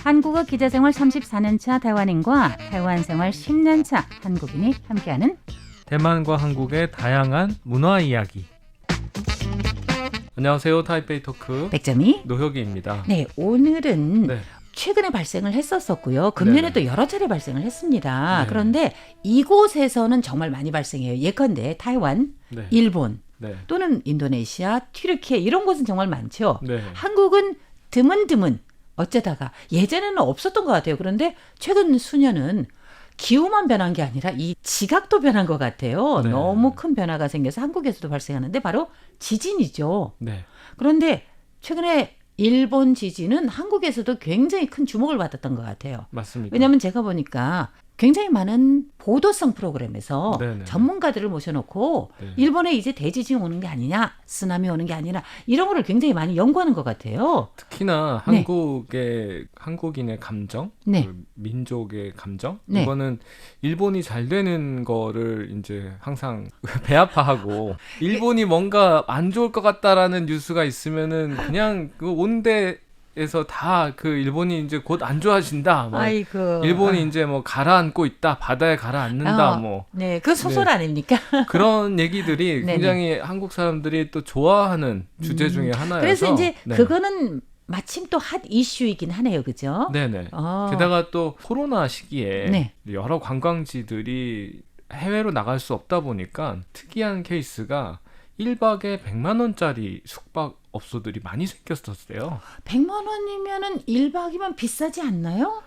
한국어 기자생활 34년차台湾인과台湾생활 10년차 한국인이 함께하는 대만과 한국의 다양한 문화 이야기. 안녕하세요. 타이페이 토크 백점이 노혁이입니다. 네, 오늘은 네. 최근에 발생을 했었었고요. 금년에 네네. 또 여러 차례 발생을 했습니다. 네. 그런데 이곳에서는 정말 많이 발생해요. 예컨대 타이완, 네. 일본 네. 또는 인도네시아, 튀르키예 이런 곳은 정말 많죠. 네. 한국은 드문드문 어쩌다가 예전에는 없었던 것 같아요. 그런데 최근 수년은 기후만 변한 게 아니라 이 지각도 변한 것 같아요. 네. 너무 큰 변화가 생겨서 한국에서도 발생하는데 바로 지진이죠. 네. 그런데 최근에 일본 지진은 한국에서도 굉장히 큰 주목을 받았던 것 같아요. 맞습니다. 왜냐하면 제가 보니까 굉장히 많은 보도성 프로그램에서 네네. 전문가들을 모셔놓고 네. 일본에 이제 대지진 오는 게 아니냐, 쓰나미 오는 게 아니라 이런 거를 굉장히 많이 연구하는 것 같아요. 특히나 네. 한국인의 감정, 네. 그 민족의 감정, 네. 이거는 일본이 잘 되는 거를 이제 항상 배아파하고 일본이 뭔가 안 좋을 것 같다라는 뉴스가 있으면은 그냥 그 온데에서 다 그 일본이 이제 곧 안 좋아진다. 뭐 아이고. 일본이 이제 뭐 가라앉고 있다, 바다에 가라앉는다, 뭐 네, 그 소설 네. 아닙니까? 그런 얘기들이 네네. 굉장히 한국 사람들이 또 좋아하는 주제 중에 하나여서. 그래서 이제 네. 그거는 마침 또 핫 이슈이긴 하네요, 그죠? 네네. 어. 게다가 또 코로나 시기에 네. 여러 관광지들이 해외로 나갈 수 없다 보니까 특이한 케이스가 1박에 100만 원짜리 숙박업소들이 많이 생겼었어요. 100만 원이면은 1박이면 비싸지 않나요?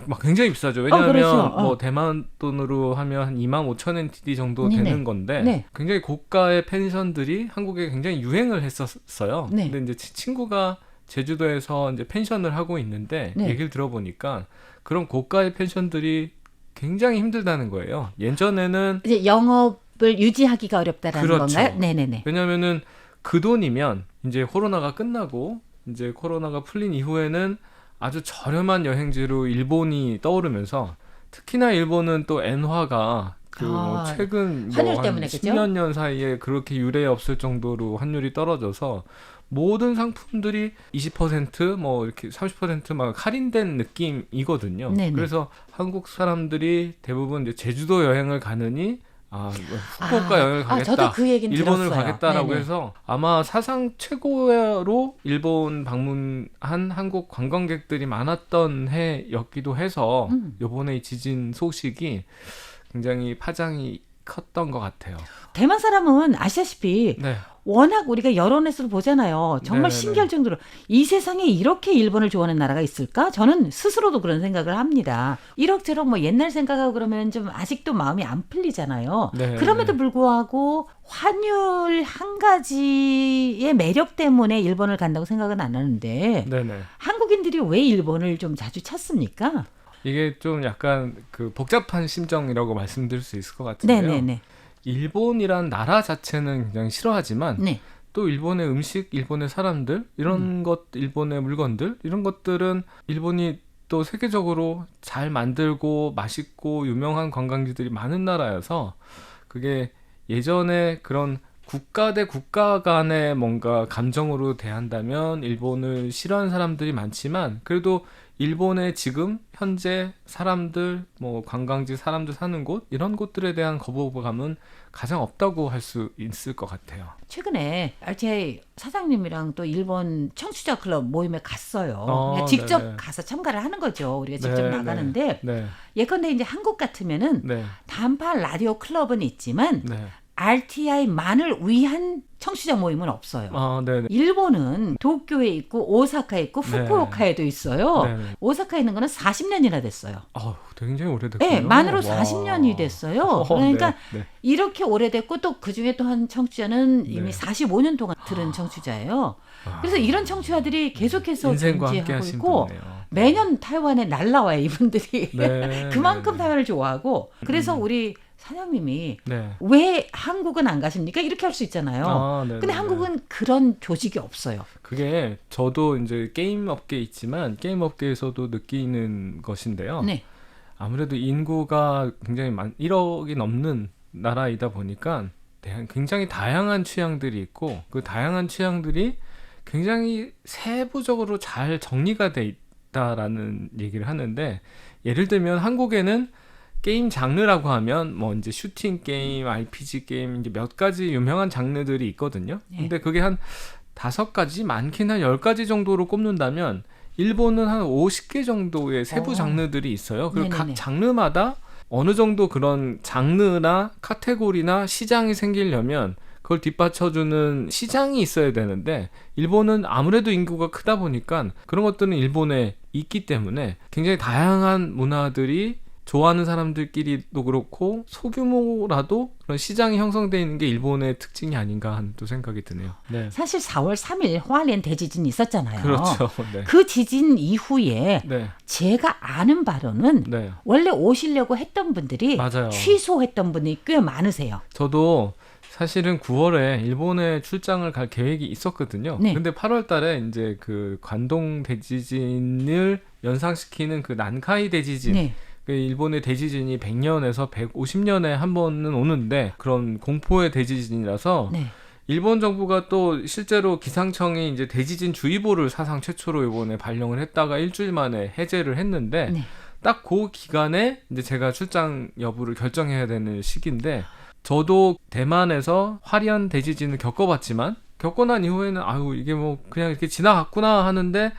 막 굉장히 비싸죠. 왜냐하면 그렇죠. 뭐 대만 돈으로 하면 한 25,000엔TD 정도 네네. 되는 건데 네. 굉장히 고가의 펜션들이 한국에 굉장히 유행을 했었어요. 네. 근데 이제 친구가 제주도에서 이제 펜션을 하고 있는데 네. 얘기를 들어보니까 그런 고가의 펜션들이 굉장히 힘들다는 거예요. 예전에는 이제 영업을 유지하기가 어렵다라는 그렇죠. 건가요? 네네네. 왜냐면은 그 돈이면 이제 코로나가 끝나고 이제 코로나가 풀린 이후에는 아주 저렴한 여행지로 일본이 떠오르면서 특히나 일본은 또 엔화가 뭐 최근 환율 뭐 때문에 한 그죠? 10년 년 사이에 그렇게 유례 없을 정도로 환율이 떨어져서 모든 상품들이 20%뭐 이렇게 30%막 할인된 느낌이거든요. 네네. 그래서 한국 사람들이 대부분 이제 제주도 여행을 가느니 후쿠오카 여행을 가겠다. 저도 그 얘기는 일본을 들었어요. 가겠다라고 네네. 해서 아마 사상 최고로 일본 방문한 한국 관광객들이 많았던 해였기도 해서 이번에 이 지진 소식이 굉장히 파장이 컸던 것 같아요. 대만 사람은 아시다시피 네. 워낙 우리가 여론에서도 보잖아요. 정말 네네네. 신기할 정도로 이 세상에 이렇게 일본을 좋아하는 나라가 있을까? 저는 스스로도 그런 생각을 합니다. 이럭저럭 뭐 옛날 생각하고 그러면 좀 아직도 마음이 안 풀리잖아요. 네. 그럼에도 불구하고 환율 한 가지의 매력 때문에 일본을 간다고 생각은 안 하는데 네네. 한국인들이 왜 일본을 좀 자주 찾습니까? 이게 좀 약간 그 복잡한 심정이라고 말씀드릴 수 있을 것 같은데요. 네네네. 일본이란 나라 자체는 굉장히 싫어하지만 네. 또 일본의 음식, 일본의 사람들 이런 것, 일본의 물건들 이런 것들은 일본이 또 세계적으로 잘 만들고 맛있고 유명한 관광지들이 많은 나라여서 그게 예전에 그런 국가 대 국가 간의 뭔가 감정으로 대한다면 일본을 싫어하는 사람들이 많지만 그래도 일본의 지금 현재 사람들 뭐 관광지 사람들 사는 곳 이런 곳들에 대한 거부감은 가장 없다고 할 수 있을 것 같아요. 최근에 RTI 사장님이랑 또 일본 청취자 클럽 모임에 갔어요. 그러니까 아, 직접 네네. 가서 참가를 하는 거죠. 우리가 직접 네, 나가는데 네, 예컨대 이제 한국 같으면은 네, 단파 라디오 클럽은 있지만 네. RTI만을 위한 청취자 모임은 없어요. 네, 네. 일본은 도쿄에 있고 오사카에 있고 후쿠오카에도 있어요. 네, 네. 오사카에 있는 거는 40년이나 됐어요. 굉장히 오래됐군요. 네, 만으로 와. 40년이 됐어요. 그러니까 네, 네. 이렇게 오래됐고 또 그중에 또 한 청취자는 이미 네. 45년 동안 들은 청취자예요. 그래서 이런 청취자들이 계속해서 인생과 함께 존재하고 하신 있고 분이네요. 매년 타이완에 날라와요, 이분들이. 네, 그만큼 네, 타이완을 좋아하고. 그래서 우리 사장님이 네. 왜 한국은 안 가십니까? 이렇게 할 수 있잖아요. 네, 근데 네, 한국은 그런 조직이 없어요. 그게 저도 이제 게임 업계에 있지만 게임 업계에서도 느끼는 것인데요. 네. 아무래도 인구가 굉장히 1억이 넘는 나라이다 보니까 굉장히 다양한 취향들이 있고 그 다양한 취향들이 굉장히 세부적으로 잘 정리가 돼 있다라는 얘기를 하는데, 예를 들면 한국에는 게임 장르라고 하면 뭐 이제 슈팅 게임, RPG 게임 이제 몇 가지 유명한 장르들이 있거든요. 근데 그게 한 5가지, 많게는 한 10가지 정도로 꼽는다면 일본은 한 50개 정도의 세부 장르들이 있어요. 그리고 네네네. 각 장르마다 어느 정도 그런 장르나 카테고리나 시장이 생기려면 그걸 뒷받쳐주는 시장이 있어야 되는데, 일본은 아무래도 인구가 크다 보니까 그런 것들은 일본에 있기 때문에 굉장히 다양한 문화들이 좋아하는 사람들끼리도 그렇고 소규모라도 그런 시장이 형성되어 있는 게 일본의 특징이 아닌가 하는 또 생각이 드네요. 네. 사실 4월 3일 화롄 대지진이 있었잖아요. 그렇죠. 네. 그 지진 이후에 네. 제가 아는 바로는 네. 원래 오시려고 했던 분들이 맞아요. 취소했던 분이 꽤 많으세요. 저도 사실은 9월에 일본에 출장을 갈 계획이 있었거든요. 네. 근데 8월 달에 이제 그 관동 대지진을 연상시키는 그 난카이 대지진, 네. 그 일본의 대지진이 100년에서 150년에 한 번은 오는데 그런 공포의 대지진이라서 네. 일본 정부가 또 실제로 기상청이 이제 대지진 주의보를 사상 최초로 이번에 발령을 했다가 일주일 만에 해제를 했는데, 네. 딱 그 기간에 이제 제가 출장 여부를 결정해야 되는 시기인데, 저도 대만에서 화롄 대지진을 겪어봤지만 겪고 난 이후에는 아유 이게 뭐 그냥 이렇게 지나갔구나 하는데,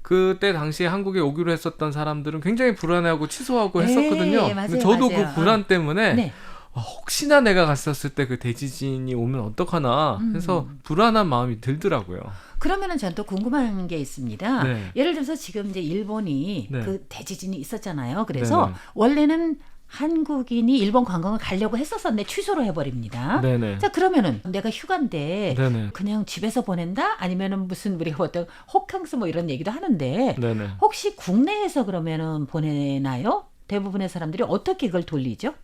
그때 당시에 한국에 오기로 했었던 사람들은 굉장히 불안해하고 취소하고 했었거든요. 맞아요, 근데 저도 맞아요. 그 불안 때문에 네. 혹시나 내가 갔었을 때 그 대지진이 오면 어떡하나 해서 불안한 마음이 들더라고요. 그러면은 전 또 궁금한 게 있습니다. 네. 예를 들어서 지금 이제 일본이 네. 그 대지진이 있었잖아요. 그래서 네네. 원래는 한국인이 일본 관광을 가려고 했었었는데 취소를 해버립니다. 네네. 자, 그러면은 내가 휴가인데 네네. 그냥 집에서 보낸다? 아니면은 무슨 우리가 보통 호캉스 뭐 이런 얘기도 하는데 네네. 혹시 국내에서 그러면은 보내나요? 대부분의 사람들이 어떻게 그걸 돌리죠?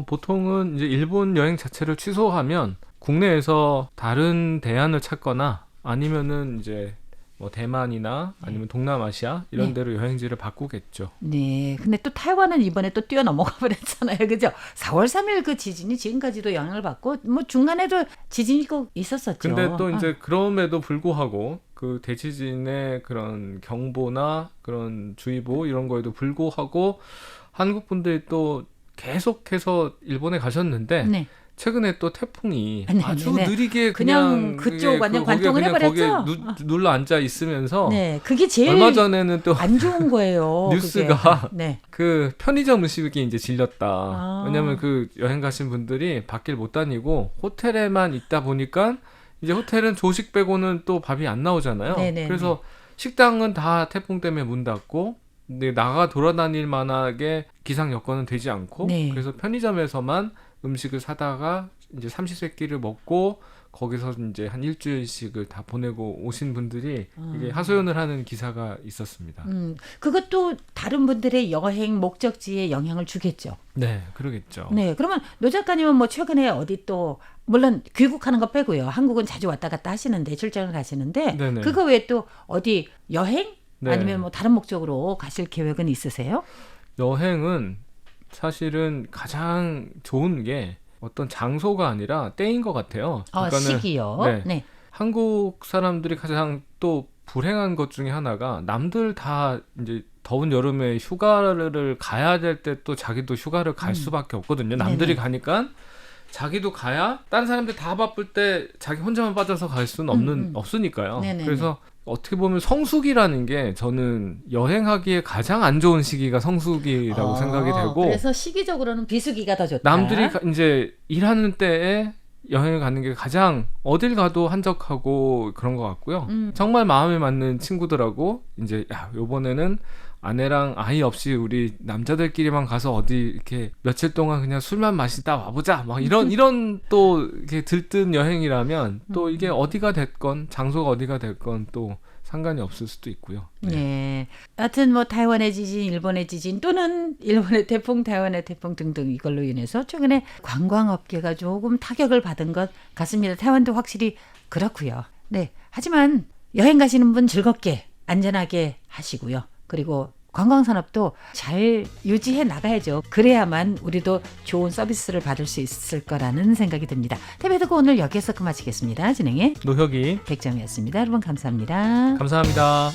보통은 이제 일본 여행 자체를 취소하면 국내에서 다른 대안을 찾거나 아니면은 이제 뭐 대만이나 아니면 동남아시아 이런 네. 데로 여행지를 바꾸겠죠. 네. 근데 또 타이완은 이번에 또 뛰어넘어가 버렸잖아요. 그죠? 4월 3일 그 지진이 지금까지도 영향을 받고 뭐 중간에도 지진이 꼭 있었었죠. 근데 또 이제 그럼에도 불구하고 그 대지진의 그런 경보나 그런 주의보 이런 거에도 불구하고 한국 분들이 또 계속해서 일본에 가셨는데 네. 최근에 또 태풍이 네, 아주 네, 네. 느리게 그냥 그쪽 완전 관통을 해버렸죠? 거기에 눌러 앉아 있으면서 네. 그게 제일 얼마 전에는 또 안 좋은 거예요. 뉴스가 그게. 네. 그 편의점 음식이 이제 질렸다. 아. 왜냐면 그 여행 가신 분들이 밖을 못 다니고 호텔에만 있다 보니까 이제 호텔은 조식 빼고는 또 밥이 안 나오잖아요. 네네네. 그래서 식당은 다 태풍 때문에 문 닫고, 근데 나가 돌아다닐 만하게 기상 여건은 되지 않고, 네. 그래서 편의점에서만 음식을 사다가 이제 삼시세끼를 먹고 거기서 이제 한 일주일씩을 다 보내고 오신 분들이 이게 하소연을 하는 기사가 있었습니다. 그것도 다른 분들의 여행 목적지에 영향을 주겠죠. 네, 그러겠죠. 네. 그러면 노 작가님은 뭐 최근에 어디 또 물론 귀국하는 거 빼고요. 한국은 자주 왔다 갔다 하시는데 출장을 가시는데 네네. 그거 외에 또 어디 여행 네. 아니면 뭐 다른 목적으로 가실 계획은 있으세요? 여행은 사실은 가장 좋은 게 어떤 장소가 아니라 때인 것 같아요. 시기요. 네. 네. 한국 사람들이 가장 또 불행한 것 중에 하나가 남들 다 이제 더운 여름에 휴가를 가야 될 때 또 자기도 휴가를 갈 수밖에 없거든요. 남들이 네네. 가니까 자기도 가야 다른 사람들 다 바쁠 때 자기 혼자만 빠져서 갈 수는 없으니까요. 네네네. 그래서 어떻게 보면 성수기라는 게 저는 여행하기에 가장 안 좋은 시기가 성수기라고 생각이 되고, 그래서 시기적으로는 비수기가 더 좋다. 남들이 이제 일하는 때에 여행을 가는 게 가장 어딜 가도 한적하고 그런 것 같고요. 정말 마음에 맞는 친구들하고 이제 요번에는 아내랑 아이 없이 우리 남자들끼리만 가서 어디 이렇게 며칠 동안 그냥 술만 마시다 와보자 막 이런 또 이렇게 들뜬 여행이라면 또 이게 어디가 됐건 장소가 어디가 됐건 또 상관이 없을 수도 있고요. 네. 하여튼 뭐 타이완의 지진, 일본의 지진 또는 일본의 태풍, 타이완의 태풍 등등 이걸로 인해서 최근에 관광업계가 조금 타격을 받은 것 같습니다. 타이완도 확실히 그렇고요. 네. 하지만 여행 가시는 분 즐겁게 안전하게 하시고요. 그리고 관광산업도 잘 유지해 나가야죠. 그래야만 우리도 좋은 서비스를 받을 수 있을 거라는 생각이 듭니다. TV에 듣고 오늘 여기에서 그마치겠습니다. 진행의 노혁이 백정이었습니다. 여러분 감사합니다. 감사합니다.